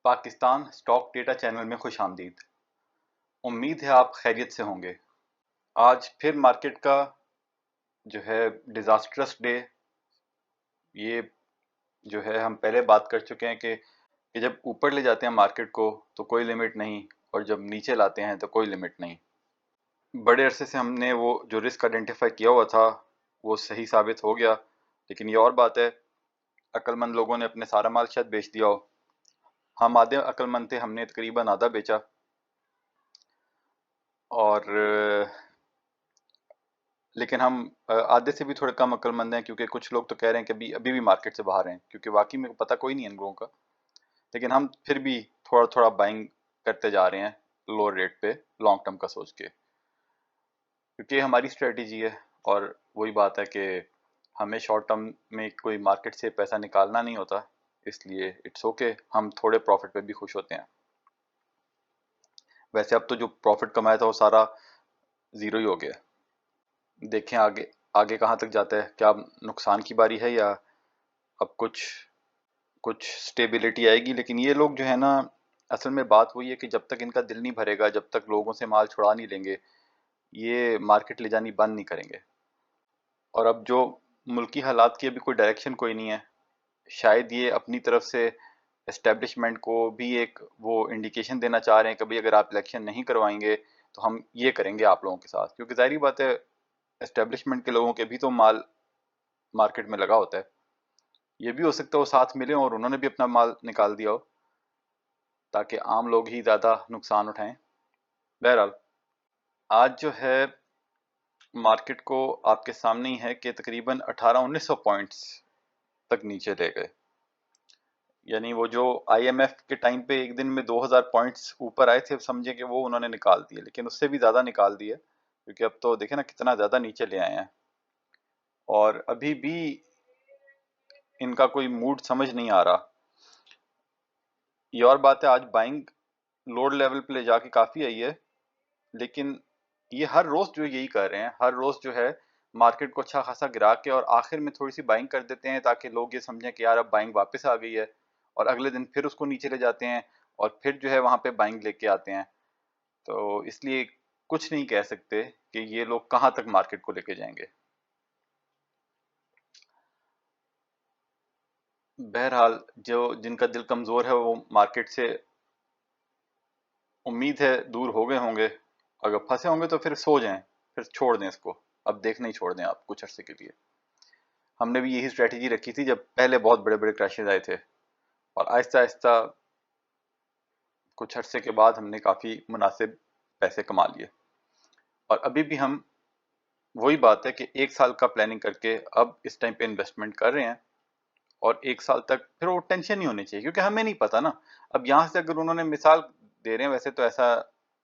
Pakistan stock data channel में खुश आमदीद। उम्मीद है आप खैरियत से होंगे। आज फिर मार्केट का जो है डिजास्ट्रस डे। ये जो है हम पहले बात कर चुके हैं कि जब ऊपर ले जाते हैं मार्केट को तो कोई लिमिट नहीं, और जब नीचे लाते हैं तो कोई लिमिट नहीं। बड़े अरसे से हमने वो जो रिस्क आइडेंटिफाई किया हुआ था वो सही साबित हो गया, लेकिन ये और बात है अक्लमंद लोगों ने अपने सारा माल शायद बेच दिया हो। हम आधे अक्लमंद थे, हमने तकरीबन आधा बेचा। और लेकिन हम आधे से भी थोड़े कम अक्लमंद हैं, क्योंकि कुछ लोग तो कह रहे हैं कि अभी अभी भी मार्केट से बाहर हैं, क्योंकि वाकई में पता कोई नहीं है इन लोगों का। लेकिन हम फिर भी थोड़ा थोड़ा बाइंग करते जा रहे हैं लोअर रेट पे, लॉन्ग टर्म का सोच के, क्योंकि ये हमारी स्ट्रेटजी है। और वही बात है कि हमें शॉर्ट टर्म में कोई मार्केट से पैसा निकालना नहीं होता, इसलिए इट्स ओके, हम थोड़े प्रॉफिट पे भी खुश होते हैं। वैसे अब तो जो प्रॉफिट कमाया था वो सारा जीरो ही हो गया। देखें आगे आगे कहाँ तक जाता है, क्या अब नुकसान की बारी है या अब कुछ कुछ स्टेबिलिटी आएगी। लेकिन ये लोग जो है ना, असल में बात वही है कि जब तक इनका दिल नहीं भरेगा, जब तक लोगों से माल छुड़ा नहीं लेंगे, ये मार्केट ले जानी बंद नहीं करेंगे। और अब जो मुल्की हालात की अभी कोई डायरेक्शन कोई नहीं है, शायद ये अपनी तरफ से एस्टेब्लिशमेंट को भी एक वो इंडिकेशन देना चाह रहे हैं कि भाई अगर आप इलेक्शन नहीं करवाएंगे तो हम ये करेंगे आप लोगों के साथ, क्योंकि जाहिर बात है एस्टेब्लिशमेंट के लोगों के भी तो माल मार्केट में लगा होता है। ये भी हो सकता है वो साथ मिले और उन्होंने भी अपना माल निकाल दिया हो, ताकि आम लोग ही ज़्यादा नुकसान उठाएं। बहरहाल आज जो है मार्केट को आपके सामने ही है कि तकरीबन 1800-1900 पॉइंट्स तक नीचे ले गए। यानी वो जो आईएमएफ के टाइम पे एक दिन में 2000 पॉइंट्स ऊपर आए थे, समझे कि वो उन्होंने निकाल दिए, लेकिन उससे भी ज़्यादा निकाल दिए, क्योंकि अब तो देखे ना कितना ज़्यादा नीचे ले आए हैं। और अभी भी इनका कोई मूड समझ नहीं आ रहा। ये और बात है, आज बाइंग लोड लेवल पे ले जाके काफ़ी आई है, लेकिन ये हर रोज जो यही कर रहे हैं, हर रोज जो है मार्केट को अच्छा खासा गिरा के और आखिर में थोड़ी सी बाइंग कर देते हैं, ताकि लोग ये समझें कि यार अब बाइंग वापस आ गई है, और अगले दिन फिर उसको नीचे ले जाते हैं और फिर जो है वहां पे बाइंग लेके आते हैं। तो इसलिए कुछ नहीं कह सकते कि ये लोग कहाँ तक मार्केट को लेके जाएंगे। बहरहाल जो जिनका दिल कमजोर है वो मार्केट से उम्मीद है दूर हो गए होंगे। अगर फंसे होंगे तो फिर सो जाएं, फिर छोड़ दें इसको, अब देखना ही छोड़ दें आप कुछ अरसे के लिए। हमने भी यही स्ट्रेटेजी रखी थी जब पहले बहुत बड़े बड़े क्रैशेज आए थे, और आहिस्ता आहिस्ता कुछ अरसे के बाद हमने काफ़ी मुनासिब पैसे कमा लिए। और अभी भी हम वही बात है कि एक साल का प्लानिंग करके अब इस टाइम पे इन्वेस्टमेंट कर रहे हैं, और एक साल तक फिर वो टेंशन नहीं होनी चाहिए, क्योंकि हमें नहीं पता ना। अब यहाँ से अगर उन्होंने मिसाल दे रहे हैं, वैसे तो ऐसा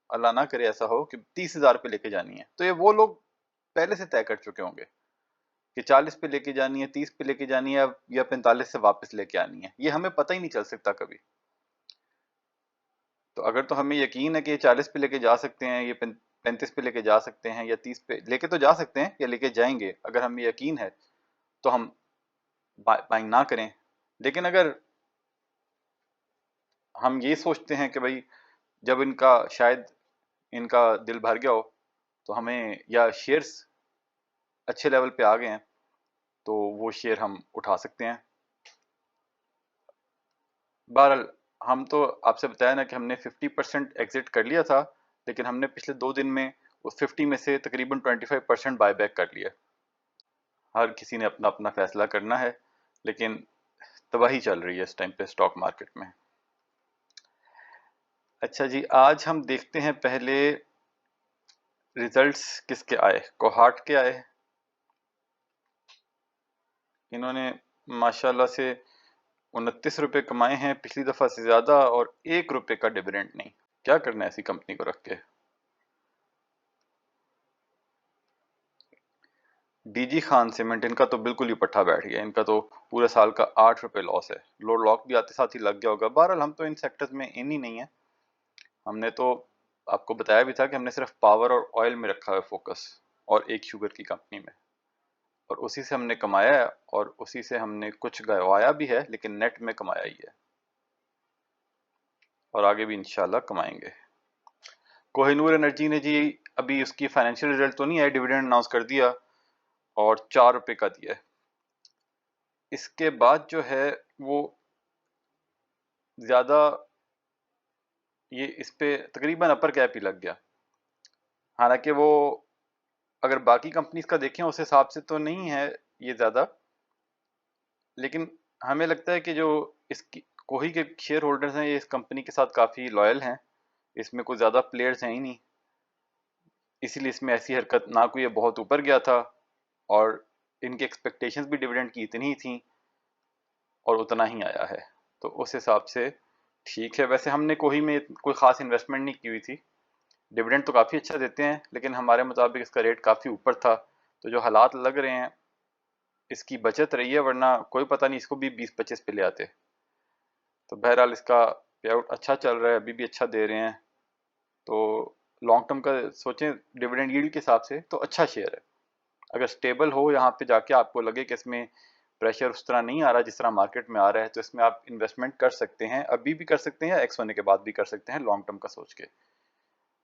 अल्लाह ना करे ऐसा हो कि 30,000 पे लेके जानी है, तो ये वो लोग पहले से तय कर चुके होंगे कि 40 पे लेके जानी है, 30 पे लेके जानी है, या 45 से वापस लेके आनी है। ये हमें पता ही नहीं चल सकता कभी। तो अगर तो हमें यकीन है कि ये 40 पे लेके जा सकते हैं, ये 35 पे लेके जा सकते हैं, या 30 पे लेके तो जा सकते हैं या लेके जाएंगे, अगर हमें यकीन है तो हम बाइंग ना करें। लेकिन अगर हम ये सोचते हैं कि भाई जब इनका शायद इनका दिल भर गया हो, तो हमें या शेयर्स अच्छे लेवल पे आ गए हैं, तो वो शेयर हम उठा सकते हैं। बहरहाल हम तो आपसे बताया ना कि हमने 50% एग्जिट कर लिया था, लेकिन हमने पिछले 2 दिन में उस 50 में से तकरीबन 25% बायबैक कर लिया। हर किसी ने अपना अपना फैसला करना है, लेकिन तबाही चल रही है इस टाइम पे स्टॉक मार्केट में। अच्छा जी, आज हम देखते हैं पहले रिजल्ट्स किसके आए। कोहार्ट के आए। इन्होंने माशाल्लाह से 29 रुपए कमाए हैं, पिछली दफा से ज्यादा, और 1 रुपए का डिविडेंड नहीं। क्या करना है ऐसी कंपनी को रख के। डीजी खान सीमेंट, इनका तो बिल्कुल ही पट्टा बैठ गया। इनका तो पूरे साल का 8 रुपए लॉस है। लोड लॉक भी आते साथ ही लग गया होगा। बहरहाल हम तो इन सेक्टर्स में इन ही नहीं है। हमने तो आपको बताया भी था कि हमने सिर्फ पावर और ऑयल में रखा है फोकस, और एक शुगर की कंपनी में, और उसी से हमने कमाया है, और उसी से हमने कुछ गंवाया भी है, लेकिन नेट में कमाया ही है। और आगे भी इंशाल्लाह कमाएंगे। कोहिनूर एनर्जी ने जी अभी उसकी फाइनेंशियल रिजल्ट तो नहीं आया, डिविडेंड अनाउंस कर दिया और 4 रुपए का दिया है। इसके बाद जो है वो ज्यादा ये इस पे तकरीबन अपर कैप ही लग गया। हालांकि वो अगर बाकी कंपनीज का देखें उस हिसाब से तो नहीं है ये ज्यादा, लेकिन हमें लगता है कि जो इसकी कोही के शेयर होल्डर्स हैं ये इस कंपनी के साथ काफी लॉयल हैं, इसमें कोई ज्यादा प्लेयर्स हैं ही नहीं, इसीलिए इसमें ऐसी हरकत ना कोई ये बहुत ऊपर गया था और इनकी एक्सपेक्टेशंस भी डिविडेंड की इतनी ही थी और उतना ही आया है, तो उस हिसाब से ठीक है। वैसे हमने कोही में कोई खास इन्वेस्टमेंट नहीं की हुई थी, डिविडेंड तो काफ़ी अच्छा देते हैं लेकिन हमारे मुताबिक इसका रेट काफ़ी ऊपर था, तो जो हालात लग रहे हैं इसकी बचत रही है, वरना कोई पता नहीं इसको भी 20-25 पे ले आते। तो बहरहाल इसका पे आउट अच्छा चल रहा है, अभी भी अच्छा दे रहे हैं, तो लॉन्ग टर्म का सोचें डिविडेंड यील्ड के हिसाब से तो अच्छा शेयर है। अगर स्टेबल हो यहाँ पे जाके आपको लगे कि इसमें प्रेशर उस तरह नहीं आ रहा जिस तरह मार्केट में आ रहा है, तो इसमें आप इन्वेस्टमेंट कर सकते हैं, अभी भी कर सकते हैं या एक्स होने के बाद भी कर सकते हैं लॉन्ग टर्म का सोच के।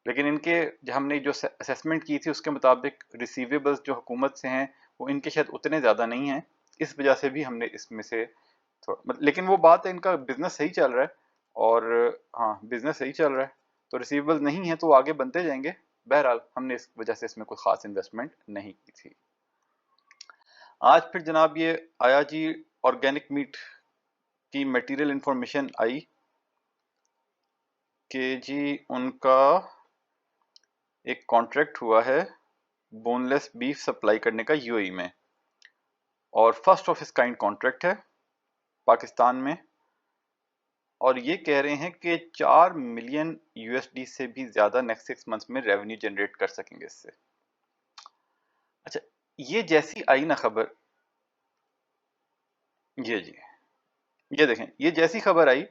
लेकिन इनके जो हमने जो असेसमेंट की थी उसके मुताबिक रिसीवेबल्स जो हुकूमत से हैं वो इनके शायद उतने ज़्यादा नहीं हैं, इस वजह से भी हमने इसमें से थोड़ा लेकिन वो बात है इनका बिजनेस सही चल रहा है और हाँ बिजनेस सही चल रहा है, तो रिसीवेबल्स नहीं है तो वो आगे बनते जाएंगे। बहरहाल हमने इस वजह से इसमें कोई खास इन्वेस्टमेंट नहीं की थी। आज फिर जनाब ये आया जी ऑर्गेनिक मीट की मटेरियल इंफॉर्मेशन आई कि जी उनका एक कॉन्ट्रैक्ट हुआ है बोनलेस बीफ सप्लाई करने का यूएई में, और फर्स्ट ऑफ इस काइंड कॉन्ट्रैक्ट है पाकिस्तान में, और ये कह रहे हैं कि 4 मिलियन यूएसडी से भी ज्यादा नेक्स्ट 6 मंथ्स में रेवेन्यू जनरेट कर सकेंगे इससे। अच्छा, ये जैसी आई ना खबर, ये जी ये देखें, ये जैसी खबर आई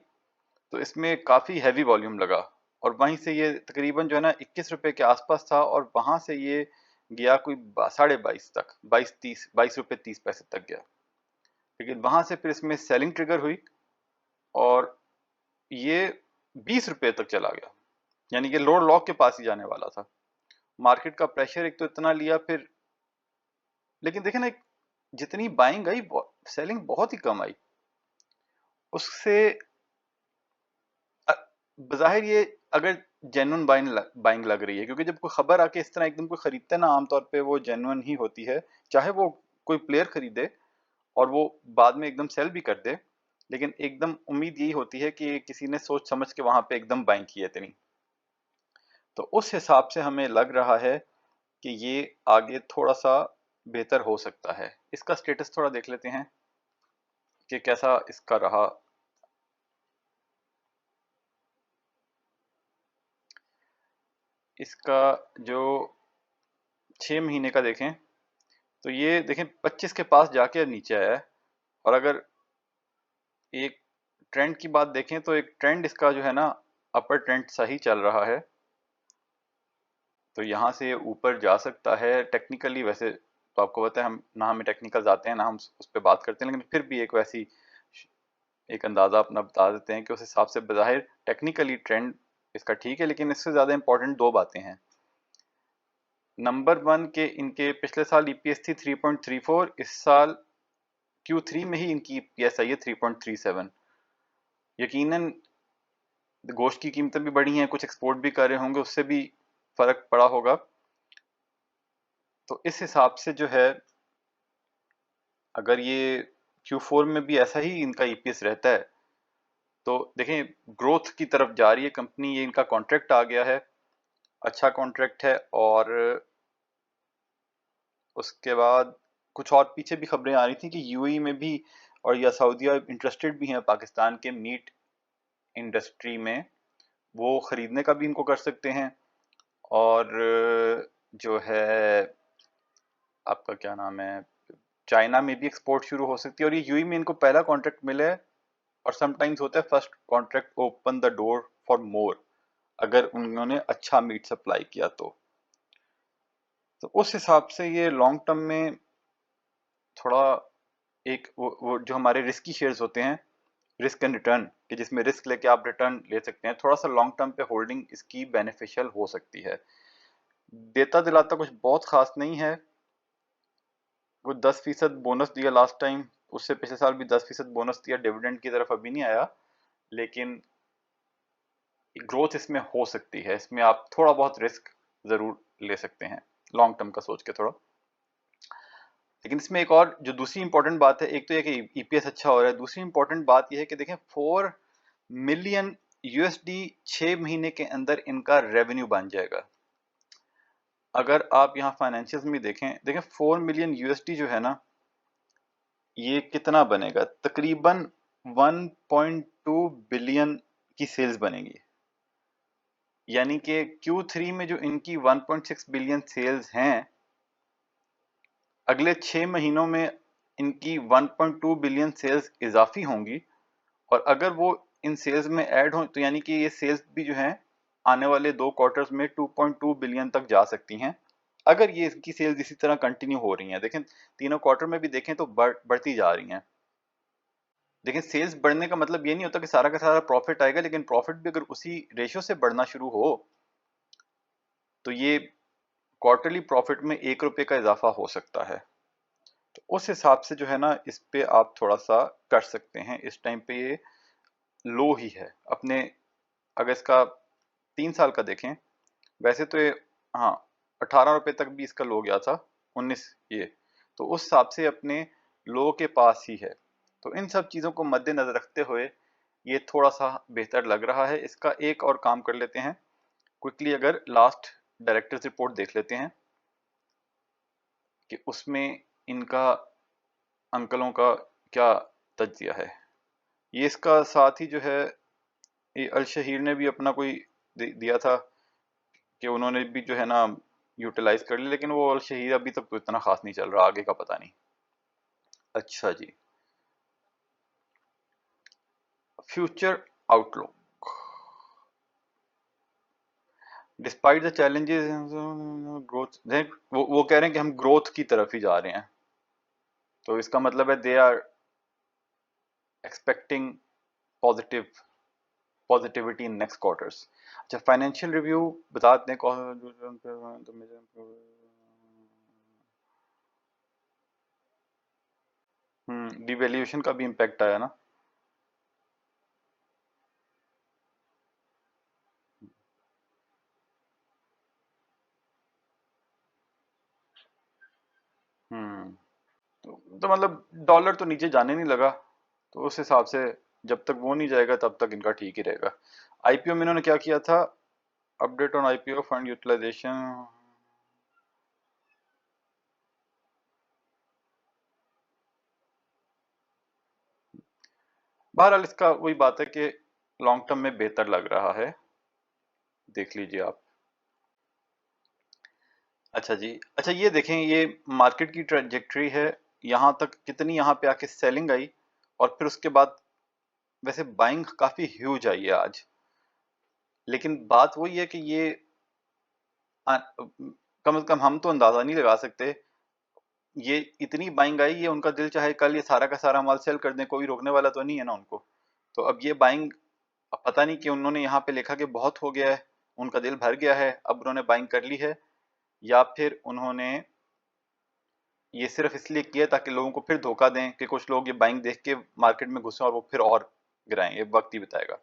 तो इसमें काफी हैवी वॉल्यूम लगा, और वहीं से ये तकरीबन जो है ना 21 रुपए के आसपास था, और वहां से ये गया कोई 22.5 तक, 22 रुपए 30 पैसे तक गया। लेकिन वहां से फिर इसमें सेलिंग ट्रिगर हुई और ये 20 रुपए तक चला गया, यानी कि लोअर लॉक के पास ही जाने वाला था। मार्केट का प्रेशर एक तो इतना लिया फिर, लेकिन देखे ना जितनी बाइंग आई सेलिंग बहुत ही कम आई उससे। बज़ाहिर ये अगर जेन्युइन बाइंग लग रही है, क्योंकि जब कोई खबर आके इस तरह एकदम कोई खरीदता है ना आमतौर पे वो जेन्युइन ही होती है, चाहे वो कोई प्लेयर खरीदे और वो बाद में एकदम सेल भी कर दे, लेकिन एकदम उम्मीद यही होती है कि किसी ने सोच समझ के वहां पे एकदम बाइंग की है इतनी। तो उस हिसाब से हमें लग रहा है कि ये आगे थोड़ा सा बेहतर हो सकता है। इसका स्टेटस थोड़ा देख लेते हैं कि कैसा इसका रहा। इसका जो 6 महीने का देखें तो ये देखें 25 के पास जाके नीचे आया है, और अगर एक ट्रेंड की बात देखें तो एक ट्रेंड इसका जो है ना अपर ट्रेंड सही चल रहा है, तो यहाँ से ऊपर जा सकता है टेक्निकली। वैसे तो आपको पता है हम ना हमें टेक्निकल आते हैं ना हम उस पर बात करते हैं, लेकिन फिर भी एक वैसी एक अंदाज़ा अपना बता देते हैं कि उस हिसाब से बज़ाहिर टेक्निकली ट्रेंड इसका ठीक है, लेकिन इससे ज़्यादा इंपॉर्टेंट दो बातें हैं। नंबर वन के इनके पिछले साल ईपीएस थी 3.34, इस साल Q3 में ही इनकी ईपीएस आई है 3.37। यकीनन गोश्त की कीमतें भी बढ़ी हैं, कुछ एक्सपोर्ट भी कर रहे होंगे, उससे भी फर्क पड़ा होगा। तो इस हिसाब से जो है अगर ये Q4 में भी ऐसा ही इनका ईपीएस रहता है तो देखें ग्रोथ की तरफ जा रही है कंपनी। ये इनका कॉन्ट्रैक्ट आ गया है, अच्छा कॉन्ट्रैक्ट है, और उसके बाद कुछ और पीछे भी खबरें आ रही थी कि यूएई में भी और या सऊदीया इंटरेस्टेड भी हैं पाकिस्तान के मीट इंडस्ट्री में, वो खरीदने का भी इनको कर सकते हैं। और जो है आपका क्या नाम है, चाइना में भी एक्सपोर्ट शुरू हो सकती है, और ये यूएई में इनको पहला कॉन्ट्रैक्ट मिला है, और समटाइम्स होता है first contract open the door for more, अगर उन्होंने अच्छा मीट सप्लाई किया तो उस हिसाब से ये लॉन्ग टर्म में थोड़ा एक वो जो हमारे रिस्की शेयर्स होते हैं रिस्क एंड रिटर्न, कि जिसमें रिस्क लेके आप रिटर्न ले सकते हैं, थोड़ा सा लॉन्ग टर्म पे होल्डिंग इसकी बेनिफिशियल हो सकती है। देता दिलाता कुछ बहुत खास नहीं है, वो 10% बोनस दिया लास्ट टाइम, उससे पिछले साल भी 10% बोनस दिया, डिविडेंड की तरफ अभी नहीं आया, लेकिन ग्रोथ इसमें हो सकती है, इसमें आप थोड़ा बहुत रिस्क जरूर ले सकते हैं लॉन्ग टर्म का सोच के थोड़ा। लेकिन इसमें एक और जो दूसरी इंपॉर्टेंट बात है, एक तो ये कि ईपीएस अच्छा हो रहा है, दूसरी इंपॉर्टेंट बात यह है कि देखें 4 मिलियन यूएसडी 6 महीने के अंदर इनका रेवेन्यू बन जाएगा। अगर आप यहाँ फाइनेंशियल्स में देखें 4 मिलियन यूएसडी जो है ना, ये कितना बनेगा, तकरीबन 1.2 बिलियन की सेल्स बनेगी। यानी कि Q3 में जो इनकी 1.6 बिलियन सेल्स हैं, अगले 6 महीनों में इनकी 1.2 बिलियन सेल्स इजाफी होंगी, और अगर वो इन सेल्स में ऐड हो तो यानी कि ये सेल्स भी जो हैं आने वाले 2 क्वार्टर्स में 2.2 बिलियन तक जा सकती हैं, अगर ये इसकी सेल्स इसी तरह कंटिन्यू हो रही हैं। देखें तीनों क्वार्टर में भी देखें तो बढ़ती जा रही हैं। लेकिन सेल्स बढ़ने का मतलब ये नहीं होता कि सारा का सारा प्रॉफिट आएगा, लेकिन प्रॉफिट भी अगर उसी रेशियो से बढ़ना शुरू हो तो ये क्वार्टरली प्रॉफिट में 1 रुपये का इजाफा हो सकता है। तो उस हिसाब से जो है ना, इस पे आप थोड़ा सा कर सकते हैं। इस टाइम पे ये लो ही है अपने, अगर इसका 3 साल का देखें, वैसे तो ये, हाँ, 18 रुपये तक भी इसका लो गया था, 19 ये, तो उस हिसाब से अपने लो के पास ही है। तो इन सब चीज़ों को मद्देनजर रखते हुए ये थोड़ा सा बेहतर लग रहा है। इसका एक और काम कर लेते हैं क्विकली, अगर लास्ट डायरेक्टर्स रिपोर्ट देख लेते हैं कि उसमें इनका अंकलों का क्या तज्जिया है। ये इसका साथ ही जो है, ये अल शहीर ने भी अपना कोई दिया था कि उन्होंने भी जो है ना यूटिलाइज कर लिया, लेकिन वो अल शहीर अभी तक तो इतना खास नहीं चल रहा, आगे का पता नहीं। अच्छा जी, future outlook, despite the challenges growth, वो कह रहे हैं कि हम ग्रोथ की तरफ ही जा रहे हैं, तो इसका मतलब है they are expecting positive positivity in next quarters. अच्छा, फाइनेंशियल रिव्यू बता दें डिवैल्यूएशन का भी इम्पैक्ट आया ना। हम्म तो मतलब डॉलर तो नीचे जाने नहीं लगा, तो उस हिसाब से जब तक वो नहीं जाएगा तब तक इनका ठीक ही रहेगा। आईपीओ में इन्होंने क्या किया था, update on IPO fund utilization, बहरहाल इसका वही बात है कि लॉन्ग टर्म में बेहतर लग रहा है, देख लीजिए आप। अच्छा जी, अच्छा ये देखें, ये मार्केट की ट्रेजेक्टरी है, यहाँ तक कितनी यहाँ पे आके सेलिंग आई, और फिर उसके बाद वैसे बाइंग काफी ह्यूज आई है आज, लेकिन बात वही है कि ये कम से कम हम तो अंदाजा नहीं लगा सकते, ये इतनी बाइंग आई, ये उनका दिल चाहे कल ये सारा का सारा माल सेल कर दें, कोई रोकने वाला तो नहीं है ना उनको। तो अब ये बाइंग, पता नहीं कि उन्होंने यहाँ पे लिखा कि बहुत हो गया है, उनका दिल भर गया है, अब उन्होंने बाइंग कर ली है, या फिर उन्होंने ये सिर्फ इसलिए किया ताकि लोगों को फिर धोखा दें कि कुछ लोग ये बाइंग देख के मार्केट में घुसे और वो फिर और गिराएं, ये वक्त ही बताएगा।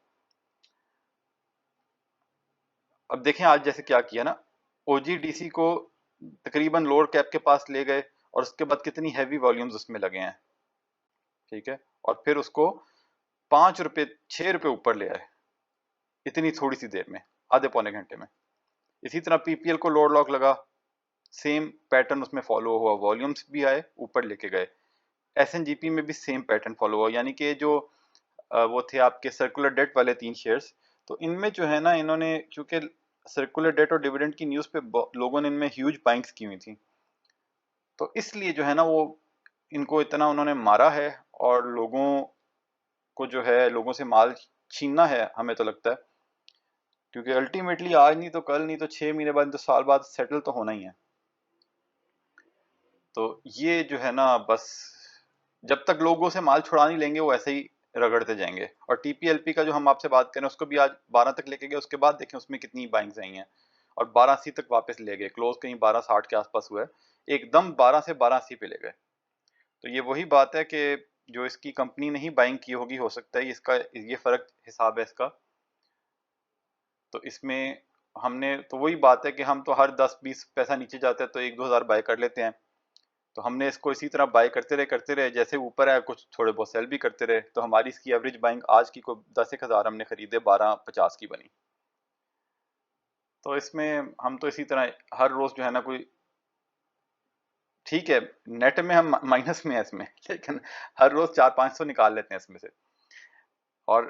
अब देखें आज जैसे क्या किया ना, ओजीडीसी को तकरीबन लोअर कैप के पास ले गए, और उसके बाद कितनी हैवी वॉल्यूम्स उसमें लगे हैं, ठीक है, और फिर उसको 5 रुपए 6 रुपए ऊपर ले आए, इतनी थोड़ी सी देर में, आधे पौने घंटे में। इसी तरह पीपीएल को लोअर लॉक लगा, सेम पैटर्न उसमें फॉलो हुआ, वॉल्यूम्स भी आए, ऊपर लेके गए। एसएनजीपी में भी सेम पैटर्न फॉलो हुआ, यानी कि जो वो थे आपके सर्कुलर डेट वाले 3 शेयर्स, तो इनमें जो है ना, इन्होंने चूंकि सर्कुलर डेट और डिविडेंड की न्यूज़ पे लोगों ने इनमें ह्यूज बाइंग्स की हुई थी, तो इसलिए जो है ना वो इनको इतना उन्होंने मारा है, और लोगों को जो है लोगों से माल छीनना है, हमें तो लगता है, क्योंकि अल्टीमेटली आज नहीं तो कल, नहीं तो 6 महीने बाद, नहीं तो साल बाद सेटल तो होना ही है। तो ये जो है ना, बस जब तक लोगों से माल छुड़ा नहीं लेंगे वो ऐसे ही रगड़ते जाएंगे। और टीपीएलपी का जो हम आपसे बात करें उसको भी आज 12 तक लेके गए, उसके बाद देखें उसमें कितनी बाइंग्स आई हैं और 1280 तक वापस ले गए, क्लोज कहीं 1260 के आसपास हुआ है, एकदम 12 से 1280 पे ले गए। तो ये वही बात है कि जो इसकी कंपनी ने ही बाइंग की होगी, हो सकता है इसका ये फर्क हिसाब है इसका। तो इसमें हमने तो वही बात है कि हम तो हर 10-20 पैसा नीचे जाता है तो 1-2 हज़ार बाय कर लेते हैं, तो हमने इसको इसी तरह बाय करते रहे, जैसे ऊपर आया कुछ थोड़े बहुत सेल भी करते रहे, तो हमारी इसकी एवरेज बाइंग आज की कोई 10 हज़ार हमने खरीदे 1250 की बनी। तो इसमें हम तो इसी तरह हर रोज जो है ना, कोई ठीक है नेट में हम माइनस में है इसमें, लेकिन हर रोज 400-500 निकाल लेते हैं इसमें से। और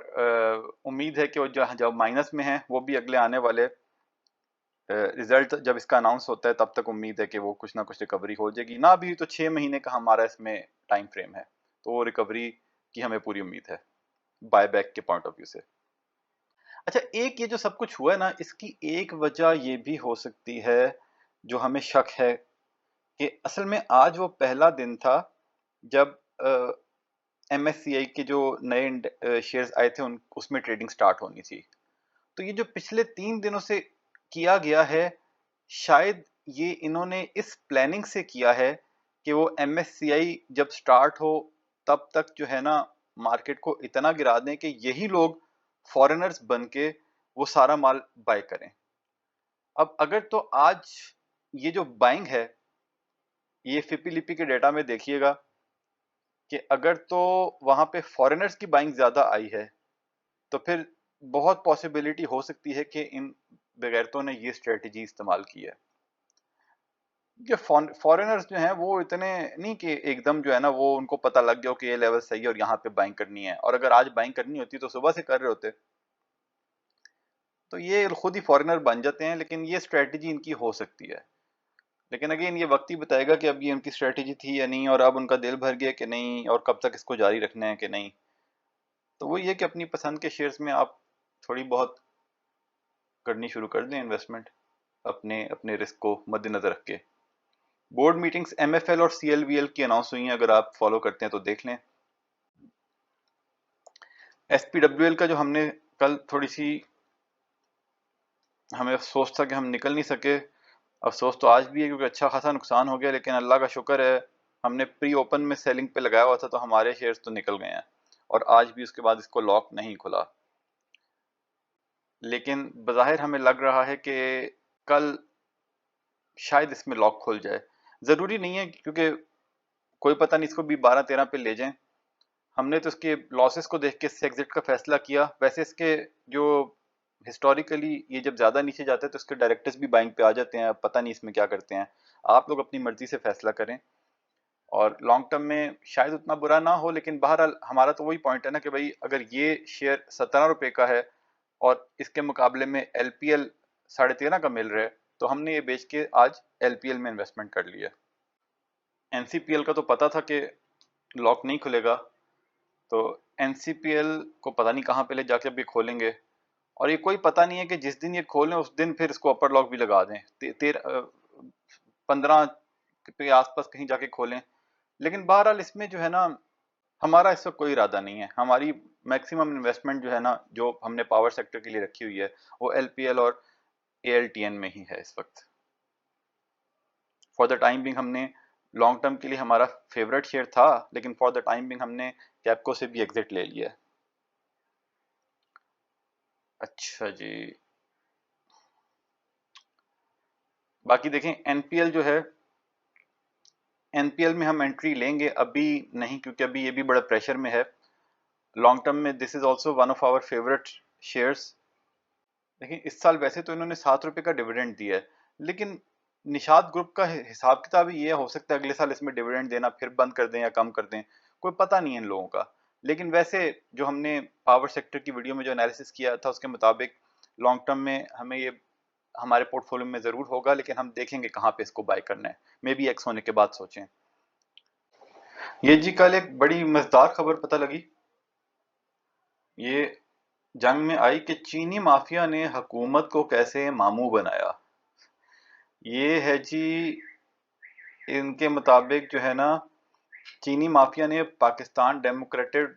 उम्मीद है कि वो जो जब माइनस में है वो भी अगले आने वाले रिजल्ट जब इसका अनाउंस होता है तब तक उम्मीद है कि वो कुछ ना कुछ रिकवरी हो जाएगी, ना भी तो 6 महीने का हमारा इसमें टाइम फ्रेम है, तो वो रिकवरी की हमें पूरी उम्मीद है बायबैक के पॉइंट ऑफ व्यू से। अच्छा, एक ये जो सब कुछ हुआ है ना, इसकी एक वजह ये भी हो सकती है, जो हमें शक है कि असल में आज वो पहला दिन था जब एमएससीआई के जो नए शेयर्स आए थे उन उसमें ट्रेडिंग स्टार्ट होनी थी। तो ये जो पिछले 3 दिनों से किया गया है, शायद ये इन्होंने इस प्लानिंग से किया है कि वो एमएससीआई जब स्टार्ट हो तब तक जो है ना मार्केट को इतना गिरा दें कि यही लोग फॉरेनर्स बन के वो सारा माल बाय करें। अब अगर तो आज ये जो बाइंग है, ये फिपी लिपि के डेटा में देखिएगा कि अगर तो वहां पे फॉरेनर्स की बाइंग ज्यादा आई है, तो फिर बहुत पॉसिबिलिटी हो सकती है कि इन बेगैरतों ने ये स्ट्रेटजी इस्तेमाल की है। कि फॉरेनर्स जो हैं वो इतने नहीं कि एकदम जो है ना वो उनको पता लग गया कि ये लेवल सही है और यहाँ पे बाइंग करनी है, और अगर आज बाइंग करनी होती तो सुबह से कर रहे होते। तो ये खुद ही फॉरेनर बन जाते हैं, लेकिन ये स्ट्रेटजी इनकी हो सकती है। लेकिन अगेन ये वक्त ही बताएगा कि अब ये उनकी स्ट्रेटजी थी या नहीं, और अब उनका दिल भर गया कि नहीं, और कब तक इसको जारी रखना है कि नहीं। तो वो ये कि अपनी पसंद के शेयर्स में आप थोड़ी बहुत करनी शुरू कर दें इन्वेस्टमेंट, अपने अपने रिस्क को मद्देनजर रख के। बोर्ड मीटिंग्स एमएफएल और सीएलवीएल की अनाउंस हुई हैं, अगर आप फॉलो करते हैं तो देख लें। एसपीडब्ल्यूएल का जो हमने कल थोड़ी सी हमें अफसोस था कि हम निकल नहीं सके, अफसोस तो आज भी है क्योंकि अच्छा खासा नुकसान हो गया, लेकिन अल्लाह का शुक्र है हमने प्री ओपन में सेलिंग पे लगाया हुआ था तो हमारे शेयर्स तो निकल गए हैं, और आज भी उसके बाद इसको लॉक नहीं खुला। लेकिन बज़ाहिर हमें लग रहा है कि कल शायद इसमें लॉक खुल जाए। ज़रूरी नहीं है क्योंकि कोई पता नहीं इसको भी 12-13 पे ले जाएं। हमने तो इसके लॉसेस को देख के इससे एग्जिट का फैसला किया। वैसे इसके जो हिस्टोरिकली ये जब ज़्यादा नीचे जाते हैं तो इसके डायरेक्टर्स भी बाइंग पे आ जाते हैं, पता नहीं इसमें क्या करते हैं। आप लोग अपनी मर्जी से फैसला करें, और लॉन्ग टर्म में शायद उतना बुरा ना हो, लेकिन बहरहाल हमारा तो वही पॉइंट है ना कि भाई अगर ये शेयर 17 रुपए का है और इसके मुकाबले में एलपीएल 13.5 का मिल रहा है, तो हमने ये बेच के आज एलपीएल में इन्वेस्टमेंट कर लिया। एनसीपीएल का तो पता था कि लॉक नहीं खुलेगा, तो एनसीपीएल को पता नहीं कहाँ पे ले जाके अभी खोलेंगे, और ये कोई पता नहीं है कि जिस दिन ये खोलें उस दिन फिर इसको अपर लॉक भी लगा दें, 15 के आसपास कहीं जाके खोलें। लेकिन बहरहाल इसमें जो है ना हमारा इस वक्त कोई इरादा नहीं है। हमारी मैक्सिमम इन्वेस्टमेंट जो है ना जो हमने पावर सेक्टर के लिए रखी हुई है वो एलपीएल और एएलटीएन में ही है इस वक्त। फॉर द टाइम बिंग हमने लॉन्ग टर्म के लिए हमारा फेवरेट शेयर था, लेकिन फॉर द टाइम बिंग हमने कैपको से भी एग्जिट ले लिया है। अच्छा जी, बाकी देखें एनपीएल जो है, एनपीएल में हम एंट्री लेंगे अभी नहीं क्योंकि अभी ये भी बड़ा प्रेशर में है। लॉन्ग टर्म में this is also one of our favourite shares. लेकिन इस साल वैसे तो इन्होंने 7 रुपए का डिविडेंड दिया है, लेकिन निषाद ग्रुप का हिसाब किताब ये हो सकता है अगले साल इसमें डिविडेंड देना फिर बंद कर दें या कम कर दें, कोई पता नहीं है इन लोगों का। लेकिन वैसे जो हमने पावर सेक्टर की वीडियो में जो एनालिसिस किया था उसके मुताबिक लॉन्ग टर्म में हमें ये हमारे पोर्टफोलियो में जरूर होगा, लेकिन हम देखेंगे कहाँ पे इसको बाय करना है, मे बी एक्स होने के बाद सोचें। ये जी कल एक बड़ी मजेदार खबर पता लगी, ये जंग में आई कि चीनी माफिया ने हुकूमत को कैसे मामू बनाया। ये है जी, इनके मुताबिक जो है ना चीनी माफिया ने Pakistan democratic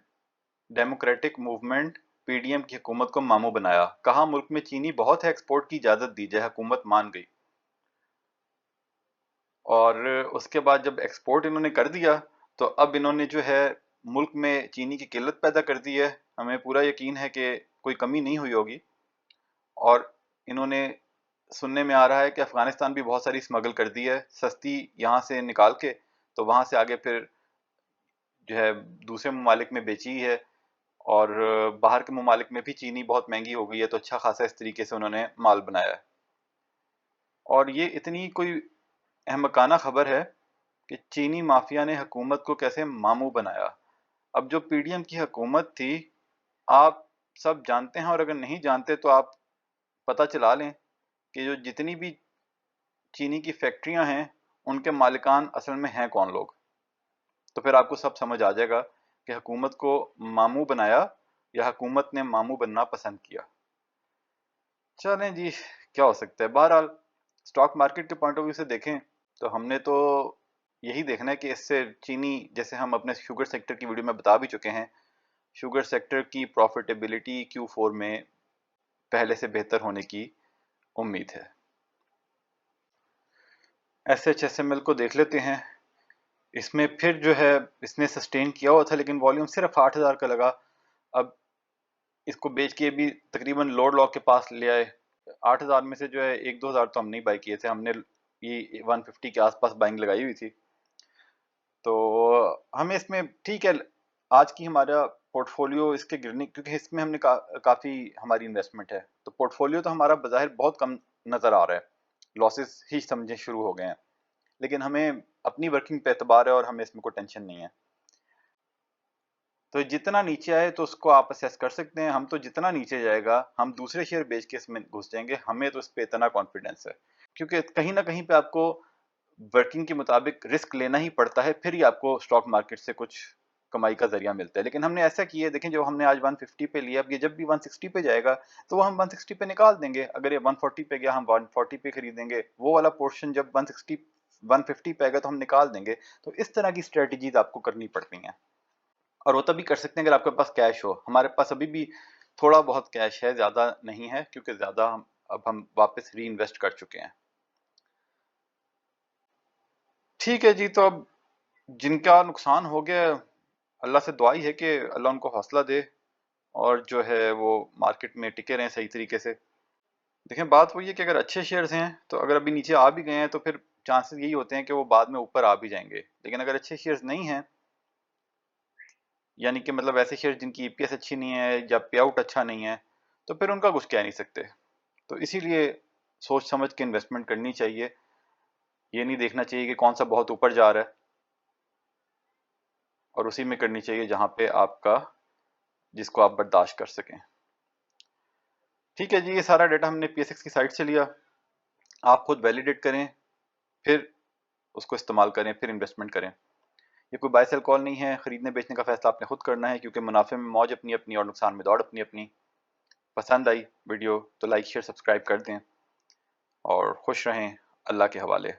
democratic movement PDM की हुकूमत को मामू बनाया, कहा मुल्क में चीनी बहुत है, एक्सपोर्ट की इजाजत दी जाए, हुकूमत मान गई। और उसके बाद जब एक्सपोर्ट इन्होंने कर दिया तो अब इन्होंने जो है मुल्क में चीनी की किल्लत पैदा कर दी है। हमें पूरा यकीन है कि कोई कमी नहीं हुई होगी। और इन्होंने, सुनने में आ रहा है कि अफगानिस्तान भी बहुत सारी स्मगल कर दी है सस्ती यहाँ से निकाल के, तो वहाँ से आगे फिर जो है दूसरे ममालिक में बेची है। और बाहर के ममालिक में भी चीनी बहुत महंगी हो गई है, तो अच्छा खासा इस तरीके से उन्होंने माल बनाया है। और ये इतनी कोई अहमकाना खबर है कि चीनी माफिया ने हुकूमत को कैसे मामू बनाया। अब जो पीडीएम की हुकूमत थी, आप सब जानते हैं, और अगर नहीं जानते तो आप पता चला लें कि जो जितनी भी चीनी की फैक्ट्रियां हैं उनके मालिकान असल में हैं कौन लोग। तो फिर आपको सब समझ आ जाएगा कि हुकूमत को मामू बनाया या हुकूमत ने मामू बनना पसंद किया। चलें जी, क्या हो सकता है। बहरहाल स्टॉक मार्केट के पॉइंट ऑफ व्यू से देखें तो हमने तो यही देखना है कि इससे चीनी, जैसे हम अपने शुगर सेक्टर की वीडियो में बता भी चुके हैं, शुगर सेक्टर की प्रॉफिटेबिलिटी Q4 में पहले से बेहतर होने की उम्मीद है। SHSML को देख लेते हैं। इसमें फिर जो है इसने सस्टेन किया हुआ था लेकिन वॉल्यूम सिर्फ 8000 का लगा। अब इसको बेच के भी तकरीबन लोड लॉक के पास ले आए। 8000 में से जो है 1-2 हज़ार तो हम नहीं बाई किए थे, हमने ये 150 के आसपास बाइंग लगाई हुई थी। तो हमें इसमें ठीक है, आज की हमारा पोर्टफोलियो इसके गिरने, क्योंकि इसमें हमने काफ़ी हमारी इन्वेस्टमेंट है, तो पोर्टफोलियो तो हमारा बज़ाहिर बहुत कम नज़र आ रहा है, लॉसेस ही समझे शुरू हो गए हैं, लेकिन हमें अपनी वर्किंग पे एतबार है और हमें इसमें कोई टेंशन नहीं है। तो जितना नीचे आए तो उसको आप असेस कर सकते हैं। हम तो जितना नीचे जाएगा हम दूसरे शेयर बेच के इसमें घुस जाएंगे, हमें तो इस पे इतना कॉन्फिडेंस है, क्योंकि कहीं ना कहीं पे आपको वर्किंग के मुताबिक रिस्क लेना ही पड़ता है, फिर ही आपको स्टॉक मार्केट से कुछ कमाई का जरिया मिलता है। लेकिन हमने ऐसा किया है, देखें जो हमने आज 150 पे लिया, अब ये जब भी 160 पे जाएगा तो वो हम 160 पे निकाल देंगे। अगर ये 140 पे गया हम 140 पे खरीदेंगे, वो वाला पोर्शन जब 160 150 पे आएगा तो हम निकाल देंगे। तो इस तरह की स्ट्रेटजीज आपको करनी पड़ती हैं, और वो तभी कर सकते हैं अगर आपके पास कैश हो। हमारे पास अभी भी थोड़ा बहुत कैश है, ज़्यादा नहीं है, क्योंकि ज़्यादा अब हम वापस री इन्वेस्ट कर चुके हैं। ठीक है जी, तो अब जिनका नुकसान हो गया, अल्लाह से दुआ ही है कि अल्लाह उनको हौसला दे और जो है वो मार्केट में टिके रहें सही तरीके से। देखें, बात वही है कि अगर अच्छे शेयर्स हैं तो अगर अभी नीचे आ भी गए हैं तो फिर चांसेस यही होते हैं कि वो बाद में ऊपर आ भी जाएंगे। लेकिन अगर अच्छे शेयर्स नहीं हैं, यानी कि मतलब ऐसे शेयर जिनकी ईपीएस अच्छी नहीं है या पे आउट अच्छा नहीं है, तो फिर उनका कुछ कह नहीं सकते। तो इसीलिए सोच समझ के इन्वेस्टमेंट करनी चाहिए। ये नहीं देखना चाहिए कि कौन सा बहुत ऊपर जा रहा है, और उसी में करनी चाहिए जहां पे आपका, जिसको आप बर्दाश्त कर सकें। ठीक है जी, ये सारा डाटा हमने पीएसएक्स की साइट से लिया। आप खुद वैलिडेट करें, फिर उसको इस्तेमाल करें, फिर इन्वेस्टमेंट करें। ये कोई बाय सेल कॉल नहीं है, खरीदने बेचने का फैसला आपने खुद करना है, क्योंकि मुनाफे में मौज अपनी अपनी और नुकसान में दौड़ अपनी अपनी। पसंद आई वीडियो तो लाइक शेयर सब्सक्राइब कर दें और खुश रहें। अल्लाह के हवाले।